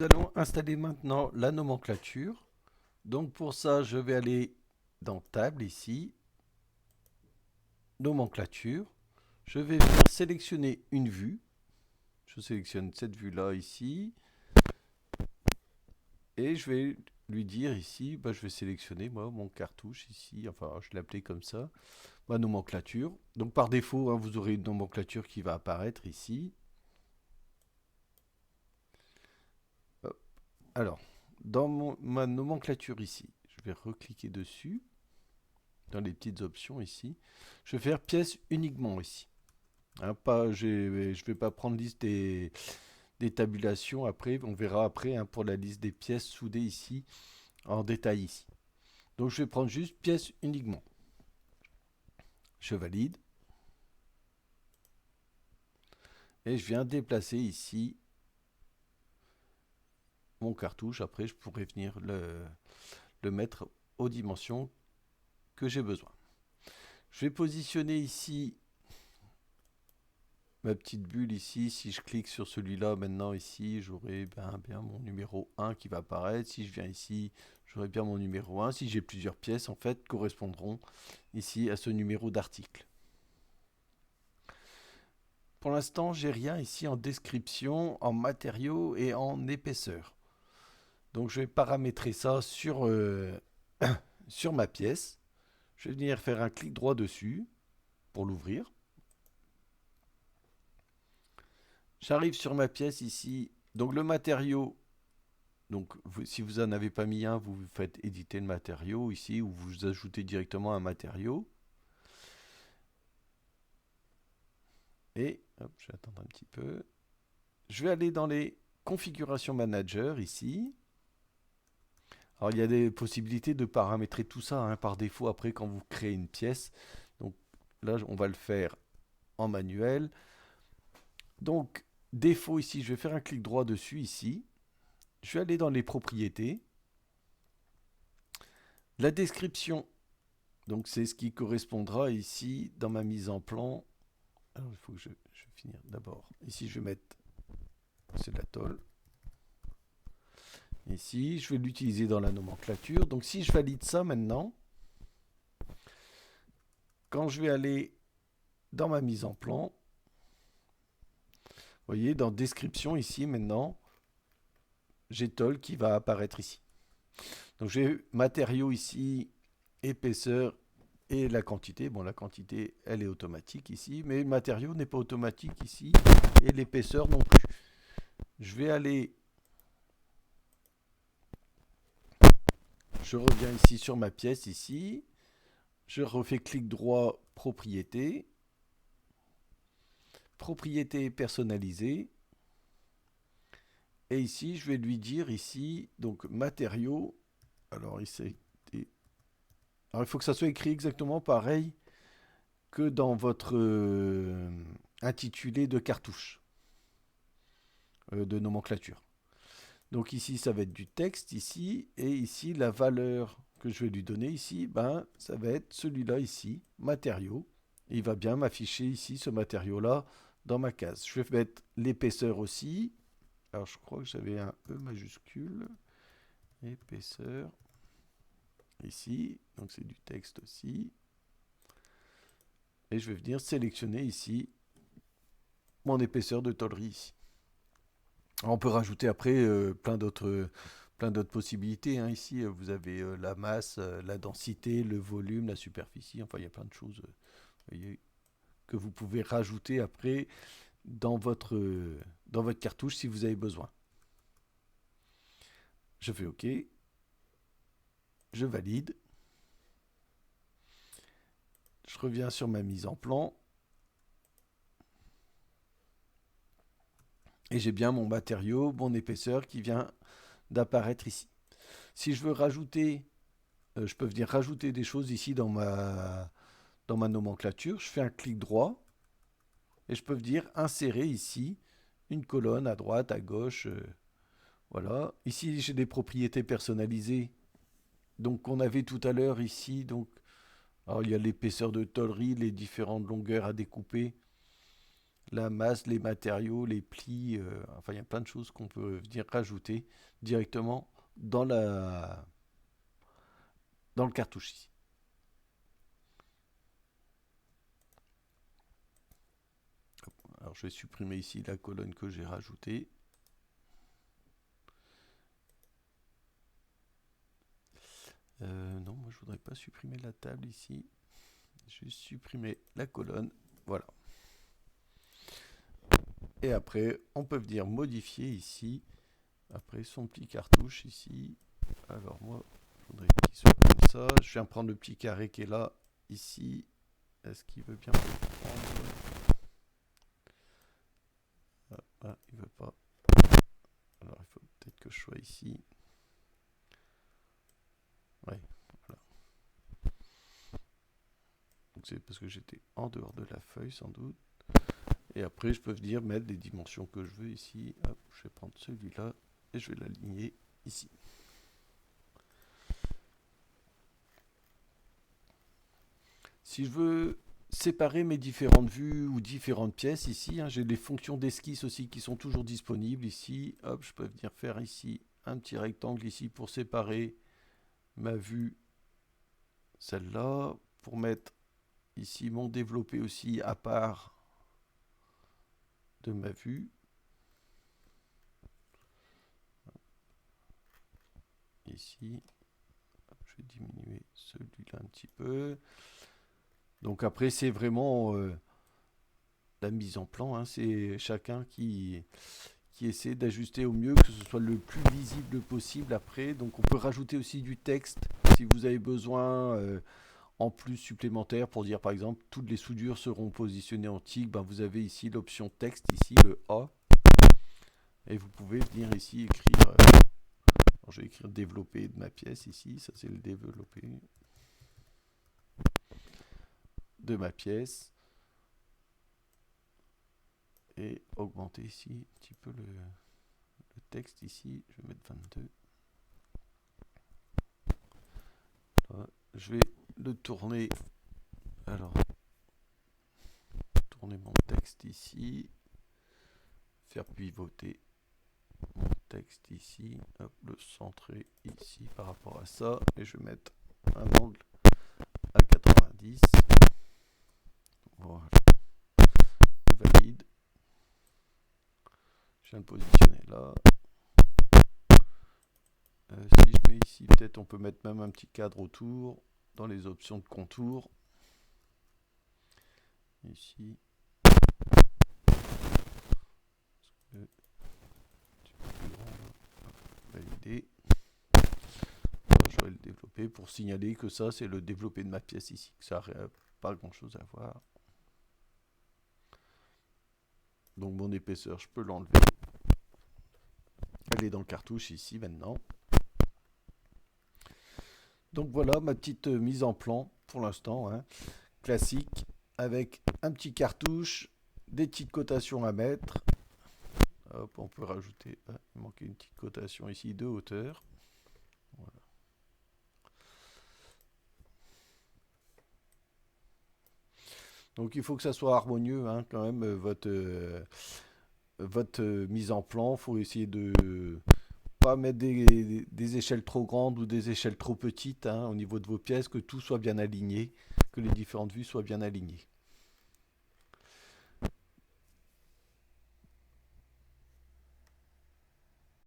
Nous allons installer maintenant la nomenclature. Donc pour ça, je vais aller dans Table ici, Nomenclature. Je vais venir sélectionner une vue. Je sélectionne cette vue-là ici. Et je vais lui dire ici, je vais sélectionner moi mon cartouche ici. Enfin, je l'ai appelé comme ça. Ma nomenclature. Donc par défaut, hein, vous aurez une nomenclature qui va apparaître ici. Hop. Alors, dans ma nomenclature ici, je vais recliquer dessus. Dans les petites options ici. Je vais faire pièce uniquement ici. Hein, pas, je ne vais pas prendre liste des tabulations après. On verra après hein, pour la liste des pièces soudées ici en détail ici. Donc je vais prendre juste pièce uniquement. Je valide. Et je viens déplacer ici mon cartouche. Après, je pourrais venir le mettre aux dimensions que j'ai besoin. Je vais positionner ici ma petite bulle ici. Si je clique sur celui-là maintenant ici, j'aurai bien mon numéro 1 qui va apparaître. Si je viens ici, j'aurai bien mon numéro 1. Si j'ai plusieurs pièces, en fait, correspondront ici à ce numéro d'article. Pour l'instant, j'ai rien ici en description, en matériaux et en épaisseur. Donc je vais paramétrer ça sur ma pièce. Je vais venir faire un clic droit dessus pour l'ouvrir. J'arrive sur ma pièce ici. Donc le matériau, donc si vous n'en avez pas mis un, vous faites éditer le matériau ici ou vous ajoutez directement un matériau. Et hop, je vais attendre un petit peu. Je vais aller dans les configurations manager ici. Alors il y a des possibilités de paramétrer tout ça hein, par défaut après quand vous créez une pièce. Donc là on va le faire en manuel. Donc défaut ici, je vais faire un clic droit dessus ici. Je vais aller dans les propriétés. La description, donc c'est ce qui correspondra ici dans ma mise en plan. Alors il faut que je vais finir d'abord. Ici je vais mettre, c'est la tôle. Ici, je vais l'utiliser dans la nomenclature. Donc si je valide ça maintenant, quand je vais aller dans ma mise en plan, vous voyez, dans description ici maintenant, j'ai tôle qui va apparaître ici. Donc j'ai matériaux ici, épaisseur et la quantité. Bon, la quantité, elle est automatique ici, mais le matériau n'est pas automatique ici et l'épaisseur non plus. Je vais aller, je reviens ici sur ma pièce ici, je refais clic droit propriété, propriété personnalisée. Et ici, je vais lui dire ici, donc matériaux. Alors, alors il faut que ça soit écrit exactement pareil que dans votre intitulé de cartouche de nomenclature. Donc ici, ça va être du texte ici, et ici, la valeur que je vais lui donner ici, ça va être celui-là ici, matériaux. Et il va bien m'afficher ici ce matériau-là dans ma case. Je vais mettre l'épaisseur aussi. Alors je crois que j'avais un E majuscule. Épaisseur. Ici. Donc c'est du texte aussi. Et je vais venir sélectionner ici mon épaisseur de tôlerie ici. Alors, on peut rajouter après plein d'autres possibilités. Hein. Ici, vous avez la masse, la densité, le volume, la superficie. Enfin, il y a plein de choses voyez, que vous pouvez rajouter après dans votre cartouche si vous avez besoin. Je fais OK. Je valide. Je reviens sur ma mise en plan. Et j'ai bien mon matériau, mon épaisseur qui vient d'apparaître ici. Si je veux rajouter, je peux venir rajouter des choses ici dans ma nomenclature. Je fais un clic droit et je peux venir insérer ici une colonne à droite, à gauche. Voilà. Ici, j'ai des propriétés personnalisées. Donc, qu'on avait tout à l'heure ici. Alors, il y a l'épaisseur de tôlerie, les différentes longueurs à découper. la masse, les matériaux, les plis, enfin il y a plein de choses qu'on peut venir rajouter directement dans dans le cartouche ici. Alors je vais supprimer ici la colonne que j'ai rajoutée. Non, moi je voudrais pas supprimer la table ici. Juste supprimer la colonne. Voilà. Et après, on peut venir modifier ici. Après son petit cartouche ici. Alors moi, je voudrais qu'il soit comme ça. Je viens prendre le petit carré qui est là, ici. Est-ce qu'il veut bien me le prendre? Ah, il veut pas. Alors il faut peut-être que je sois ici. Ouais, voilà. Donc c'est parce que j'étais en dehors de la feuille sans doute. Et après, je peux venir mettre les dimensions que je veux ici. Hop, je vais prendre celui-là et je vais l'aligner ici. Si je veux séparer mes différentes vues ou différentes pièces ici, hein, j'ai les fonctions d'esquisse aussi qui sont toujours disponibles ici. Hop, je peux venir faire ici un petit rectangle ici pour séparer ma vue, celle-là, pour mettre ici mon développé aussi à part de ma vue. Ici, je vais diminuer celui-là un petit peu. Donc après, c'est vraiment la mise en plan, hein, c'est chacun qui essaie d'ajuster au mieux, que ce soit le plus visible possible après. Donc on peut rajouter aussi du texte si vous avez besoin en plus supplémentaire pour dire par exemple toutes les soudures seront positionnées en tic. Ben, vous avez ici l'option texte, ici le A. Et vous pouvez venir ici écrire, je vais écrire développer de ma pièce ici, ça c'est le développer de ma pièce. Et augmenter ici un petit peu le texte ici, je vais mettre 22. Là, je vais le tourner. Alors, tourner mon texte ici, faire pivoter mon texte ici, hop, le centrer ici par rapport à ça, et je vais mettre un angle à 90. Voilà, je valide. Je viens de positionner là. Si je mets ici, peut-être on peut mettre même un petit cadre autour dans les options de contour. Ici. Valider. Je vais le développer pour signaler que ça c'est le développé de ma pièce ici, que ça n'a pas grand chose à voir. Donc mon épaisseur, je peux l'enlever. Elle est dans le cartouche ici maintenant. Donc voilà ma petite mise en plan pour l'instant, hein, classique, avec un petit cartouche, des petites cotations à mettre. Hop, on peut rajouter, il manquait une petite cotation ici de hauteur. Voilà. Donc il faut que ça soit harmonieux, hein, quand même, votre mise en plan. Il faut essayer de pas mettre des échelles trop grandes ou des échelles trop petites, hein, au niveau de vos pièces, que tout soit bien aligné, que les différentes vues soient bien alignées.